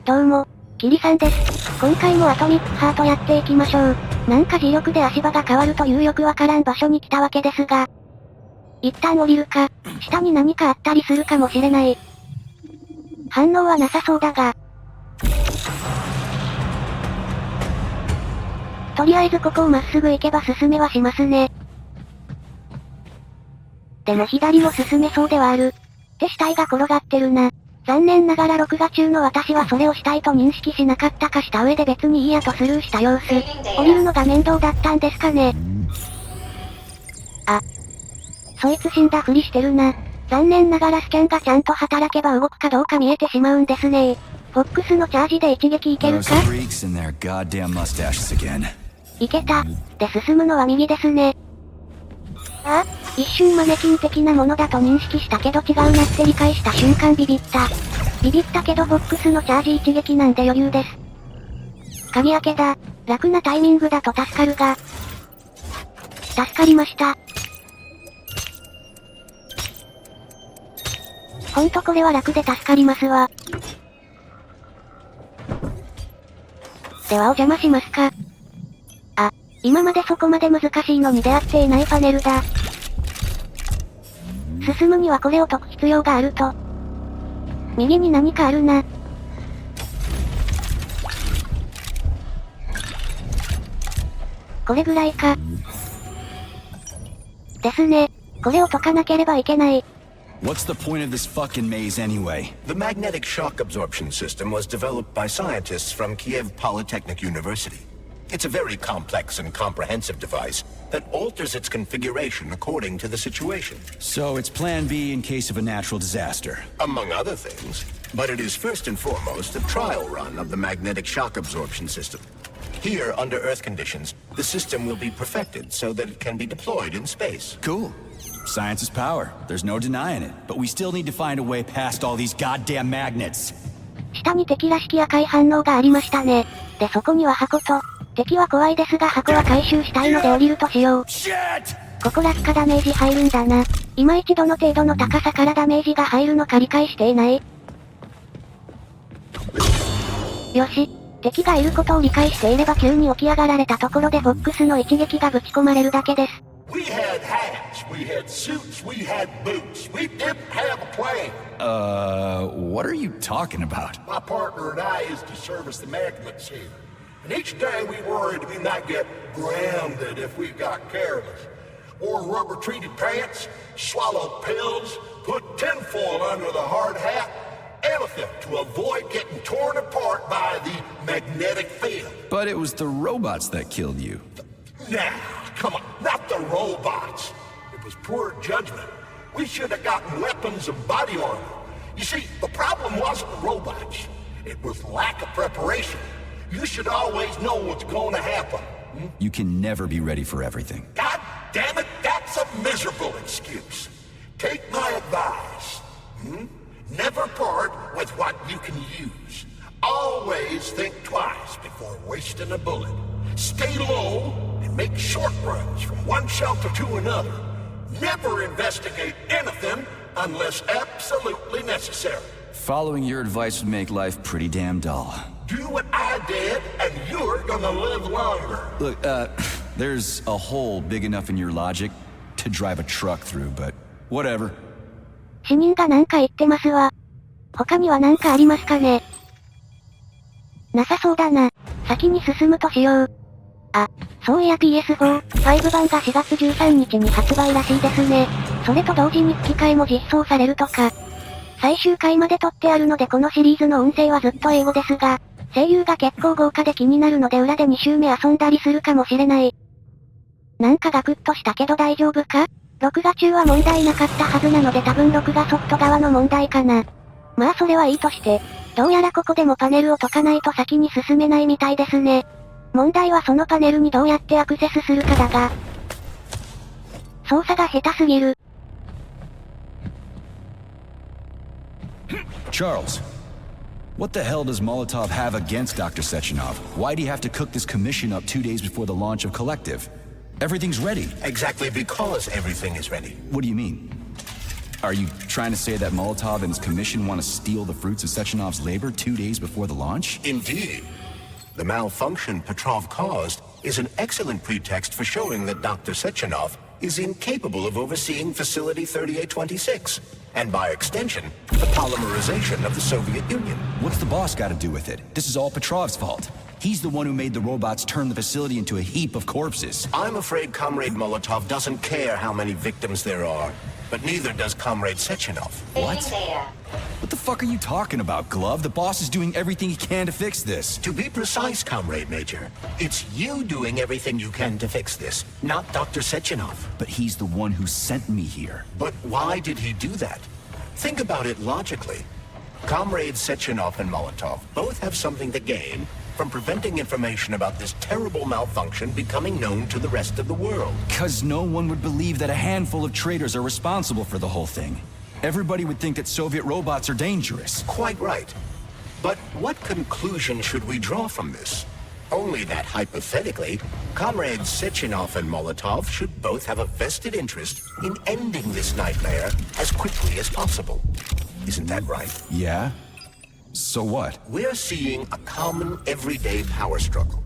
どうも、キリさんです。今回もアトミックハートやっていきましょう。なんか磁力で足場が変わるというよくわからん場所に来たわけですが。一旦降りるか、下に何かあったりするかもしれない。反応はなさそうだが。とりあえずここをまっすぐ行けば進めはしますね。でも左も進めそうではある。って死体が転がってるな。残念ながら録画中の私はそれを死体と認識しなかったかした上で別にいいやとスルーした様子。降りるのが面倒だったんですかね。あ。そいつ死んだふりしてるな。残念ながらスキャンがちゃんと働けば動くかどうか見えてしまうんですね。フォックスのチャージで一撃いけるか？いけた。で進むのは右ですね。ああ、一瞬マネキン的なものだと認識したけど違うなって理解した瞬間ビビった。ビビったけどフォックスのチャージ一撃なんで余裕です。鍵開けだ。楽なタイミングだと助かるが。助かりました。ほんとこれは楽で助かりますわ。ではお邪魔しますか。あ、今までそこまで難しいのに出会っていないパネルだ。進むにはこれを解く必要があると。右に何かあるな。これぐらいか。ですね。これを解かなければいけない。What's the point of this fucking maze anyway? The magnetic shock absorption system was developed by scientists from Kiev Polytechnic University. It's a very complex and comprehensive device that alters its configuration according to the situation. So it's plan B in case of a natural disaster. Among other things. But it is first and foremost a trial run of the magnetic shock absorption system. Here, under Earth conditions, the system will be perfected so that it can be deployed in space. Cool. Science is power. There's no denying it. But we still need to find a way past all these goddamn magnets. 下に敵らしき赤い反応がありましたね。でそこには箱と、敵は怖いですが箱は回収したいので降りるとしよう。ここ落下ダメージ入るんだな。今一度の程度の高さからダメージが入るのか理解していない。よし。敵がいることを理解していれば急に起き上がられたところでフォックスの一撃がぶち込まれるだけです。We had hats, we had suits, we had boots. We didn't have a plane. What are you talking about? My partner and I used to service the magnets here. And each day we worried we might get grounded if we got careless. Wore rubber-treated pants, swallowed pills, put tinfoil under the hard hat, anything to avoid getting torn apart by the magnetic field. But it was the robots that killed you. Now, come on, not the robots. It was poor judgment. We should have gotten weapons and body armor. You see, the problem wasn't the robots. It was lack of preparation. You should always know what's going to happen. You can never be ready for everything. God damn it, that's a miserable excuse. Take my advice. Never part with what you can use. Always think twice before wasting a bullet. Stay low and make short runs from one shelter to another. Never investigate anything unless absolutely necessary. Following your advice would make life pretty damn dull. Do what I did, and you're gonna live longer. Look, there's a hole big enough in your logic to drive a truck through, but whatever. 死人がなんか言ってますわ。他には何かありますかね？なさそうだな。先に進むとしよう。あ、そういや PS4、5版が4月13日に発売らしいですね。それと同時に吹き替えも実装されるとか。最終回まで撮ってあるのでこのシリーズの音声はずっと英語ですが、声優が結構豪華で気になるので裏で2周目遊んだりするかもしれない。なんかガクッとしたけど大丈夫か？録画中は問題なかったはずなので多分録画ソフト側の問題かな。まあそれはいいとして、どうやらここでもパネルを解かないと先に進めないみたいですね。問題はそのパネルにどうやってアクセスするかだが。操作が下手すぎる。Charles, what the hell does Molotov have against Dr. Sechenov? Why'd he have to cook this commission up 2 days before the launch of Collective? Everything's ready. Exactly because everything is ready. What do you mean? Are you trying to say that Molotov and his commission want to steal the fruits of Sechenov's labor 2 days before the launch? Indeed. The malfunction Petrov caused is an excellent pretext for showing that Dr. Sechenov is incapable of overseeing Facility 3826, and by extension, the polymerization of the Soviet Union. What's the boss got to do with it? This is all Petrov's fault. He's the one who made the robots turn the facility into a heap of corpses. I'm afraid Comrade Molotov doesn't care how many victims there are, but neither does Comrade Sechenov. What? What the fuck are you talking about, Glove? The boss is doing everything he can to fix this. To be precise, Comrade Major, it's you doing everything you can to fix this, not Dr. Sechenov. But he's the one who sent me here. But why did he do that? Think about it logically. Comrades Sechenov and Molotov both have something to gain from preventing information about this terrible malfunction becoming known to the rest of the world. 'Cause no one would believe that a handful of traitors are responsible for the whole thing. Everybody would think that Soviet robots are dangerous. Quite right. But what conclusion should we draw from this? Only that hypothetically, Comrades Sechenov and Molotov should both have a vested interest in ending this nightmare as quickly as possible. Isn't that right? Yeah? So what? We're seeing a common, everyday power struggle.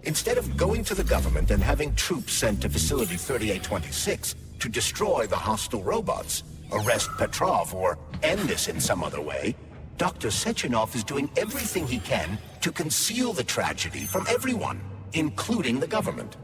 Instead of going to the government and having troops sent to Facility 3826 to destroy the hostile robots, arrest Petrov, or end this in some other way, Dr. Sechenov is doing everything he can to conceal the tragedy from everyone, including the government.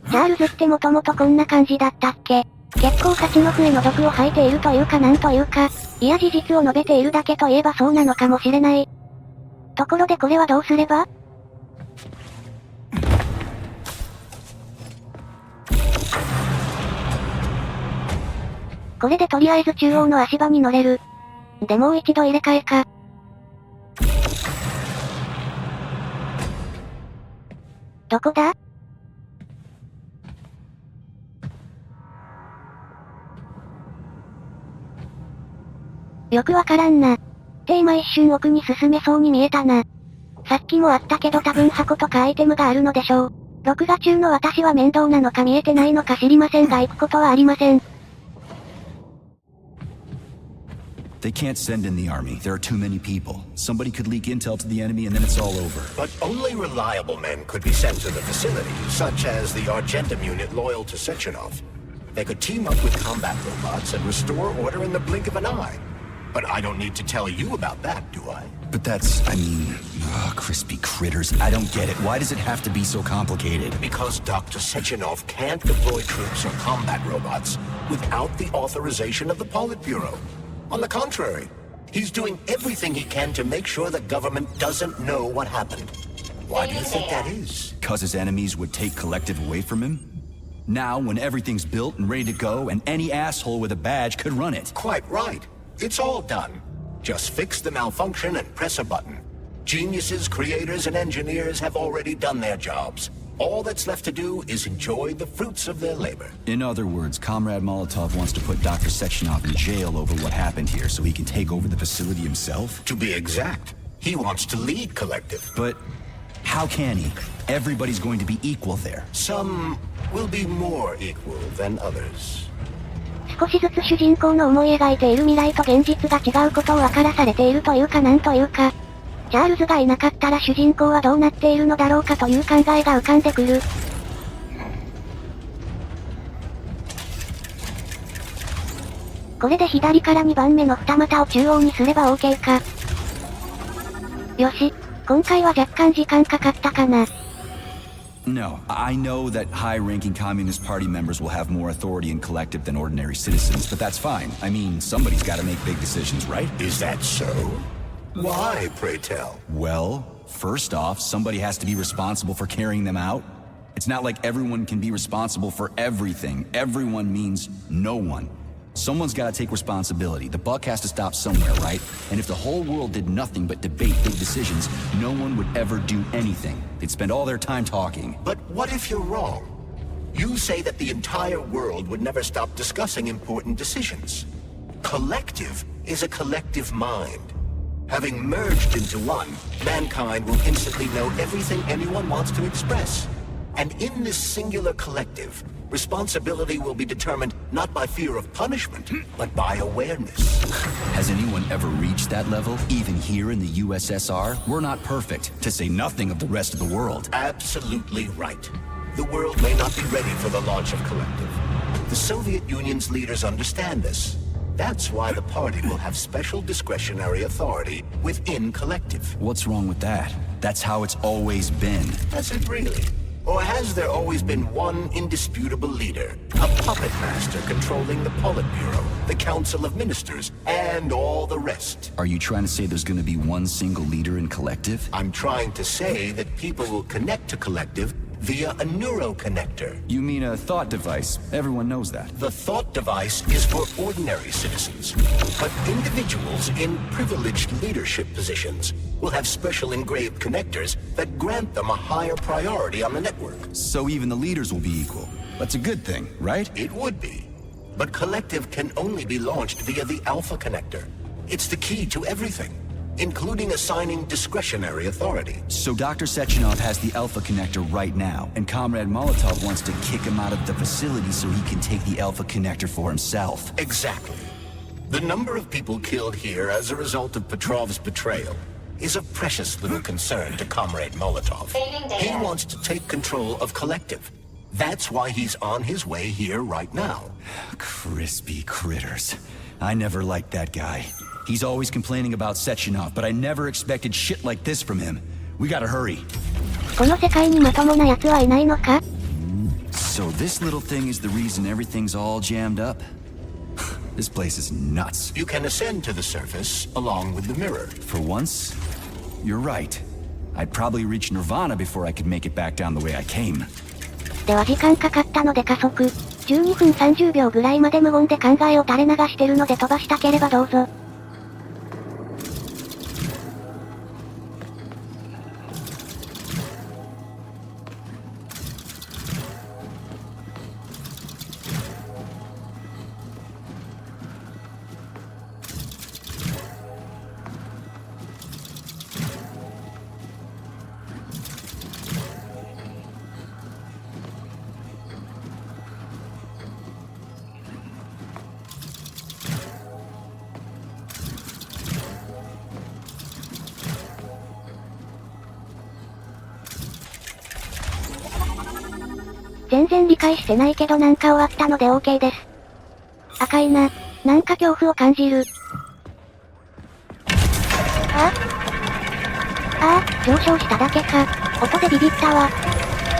チャールズってもともとこんな感じだったっけ？結構サチノフへの毒を吐いているというかなんというか、いや事実を述べているだけといえばそうなのかもしれない。ところでこれはどうすれば？これでとりあえず中央の足場に乗れる。でもう一度入れ替えか。どこだ？よくわからんな。って今一瞬奥に進めそうに見えたな。さっきもあったけど多分箱とかアイテムがあるのでしょう。録画中の私は面倒なのか見えてないのか知りませんが行くことはありません。They can't send in the army. There are too many people. Somebody could leak intel to the enemy and then it's all over. But only reliable men could be sent to the facility, such as the Argentum unit loyal to Sechenov. They could team up with combat robots and restore order in the blink of an eye. But I don't need to tell you about that, do I? But that's, crispy critters. I don't get it. Why does it have to be so complicated? Because Dr. Sechenov can't deploy troops or combat robots without the authorization of the Politburo. On the contrary, he's doing everything he can to make sure the government doesn't know what happened. Why do you think that is? 'Cause his enemies would take collective away from him? Now, when everything's built and ready to go, and any asshole with a badge could run it. Quite right. It's all done. Just fix the malfunction and press a button. Geniuses, creators, and engineers have already done their jobs. All that's left to do is enjoy the fruits of their labor. In other words, Comrade Molotov wants to put Dr. Sechenov in jail over what happened here so he can take over the facility himself? To be exact, he wants to lead Collective. But how can he? Everybody's going to be equal there. Some will be more equal than others. 少しずつ主人公の思い描いている未来と現実が違うことを分からされているというかなんというか、チャールズがいなかったら主人公はどうなっているのだろうかという考えが浮かんでくる。これで左から2番目の二股を中央にすれば OK か。よし、今回は若干時間かかったかな。No, I know that high-ranking Communist Party members will have more authority in Collective than ordinary citizens, but that's fine. I mean, somebody's gotta make big decisions, right? Is that so? Why, pray tell? Well, first off, somebody has to be responsible for carrying them out. It's not like everyone can be responsible for everything. Everyone means no one. Someone's gotta take responsibility. The buck has to stop somewhere, right? And if the whole world did nothing but debate big decisions, no one would ever do anything. They'd spend all their time talking. But what if you're wrong? You say that the entire world would never stop discussing important decisions. Collective is a collective mind. Having merged into one, mankind will instantly know everything anyone wants to express. And in this singular collective, responsibility will be determined not by fear of punishment, but by awareness. Has anyone ever reached that level, even here in the USSR? We're not perfect, to say nothing of the rest of the world. Absolutely right. The world may not be ready for the launch of collective. The Soviet Union's leaders understand this. That's why the party will have special discretionary authority within collective. What's wrong with that? That's how it's always been. Has it really? Or has there always been one indisputable leader, a puppet master controlling the Politburo, the Council of Ministers, and all the rest? Are you trying to say there's gonna be one single leader in collective? I'm trying to say that people will connect to collective via a neuroconnector. You mean a thought device? Everyone knows that. The thought device is for ordinary citizens, but individuals in privileged leadership positions will have special engraved connectors that grant them a higher priority on the network. So even the leaders will be equal. That's a good thing, right? It would be. But collective can only be launched via the Alpha connector. It's the key to everything, including assigning discretionary authority. So Dr. Sechenov has the Alpha connector right now, and Comrade Molotov wants to kick him out of the facility so he can take the Alpha connector for himself. Exactly. The number of people killed here as a result of Petrov's betrayal is a precious little concern to Comrade Molotov. He wants to take control of collective. That's why he's on his way here right now. Crispy critters. I never liked that guy. He's always complaining about Sechenov, but I never expected shit like this from him. We gotta hurry. この世界にまともな奴はいないのか? So this little thing is the reason everything's all jammed up? This place is nuts. You can ascend to the surface along with the mirror. For once, you're right. I'd probably reach Nirvana before I could make it back down the way I came. では時間かかったので加速。12分30秒ぐらいまで無言で考えを垂れ流してるので飛ばしたければどうぞ。全然理解してないけどなんか終わったので OK です。赤いな。なんか恐怖を感じる。上昇しただけか。音でビビったわ。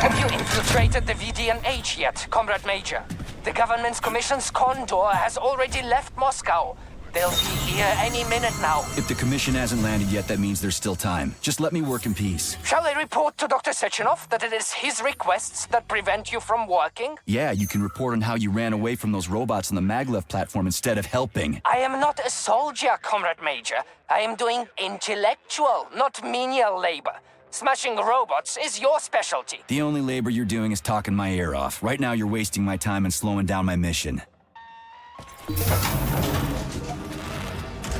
Have you infiltrated the VDNH yet, Comrade Major? The government's commission's condor has already left Moscow. They'll be here any minute now. If the commission hasn't landed yet, that means there's still time. Just let me work in peace. Shall I report to Dr. Sechenov that it is his requests that prevent you from working? Yeah, you can report on how you ran away from those robots on the maglev platform instead of helping. I am not a soldier, Comrade Major. I am doing intellectual, not menial labor. Smashing robots is your specialty. The only labor you're doing is talking my ear off. Right now you're wasting my time and slowing down my mission.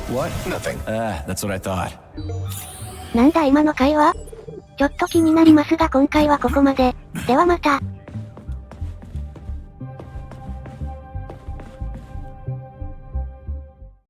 What? Nothing. That's what I thought. なんだ今の会話？ちょっと気になりますが今回はここまで。ではまた。